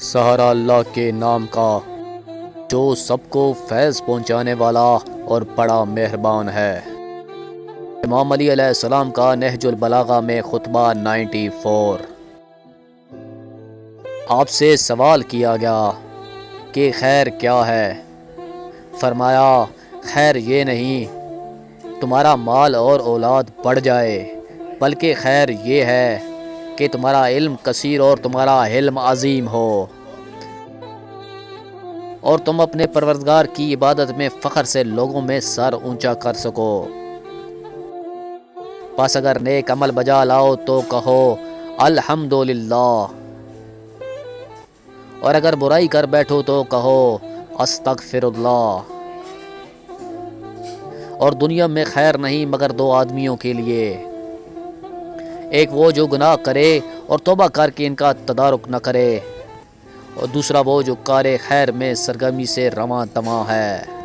سہارا اللہ کے نام کا جو سب کو فیض پہنچانے والا اور بڑا مہربان ہے۔ امام علی علیہ السلام کا نہج البلاغہ میں خطبہ 94۔ آپ سے سوال کیا گیا کہ خیر کیا ہے؟ فرمایا خیر یہ نہیں تمہارا مال اور اولاد بڑھ جائے، بلکہ خیر یہ ہے کہ تمہارا علم کثیر اور تمہارا حلم عظیم ہو، اور تم اپنے پروردگار کی عبادت میں فخر سے لوگوں میں سر اونچا کر سکو۔ پس اگر نیک عمل بجا لاؤ تو کہو الحمدللہ، اور اگر برائی کر بیٹھو تو کہو استغفر اللہ۔ اور دنیا میں خیر نہیں مگر دو آدمیوں کے لیے، ایک وہ جو گناہ کرے اور توبہ کر کے ان کا تدارک نہ کرے، اور دوسرا وہ جو کار خیر میں سرگرمی سے رواں تواں ہے۔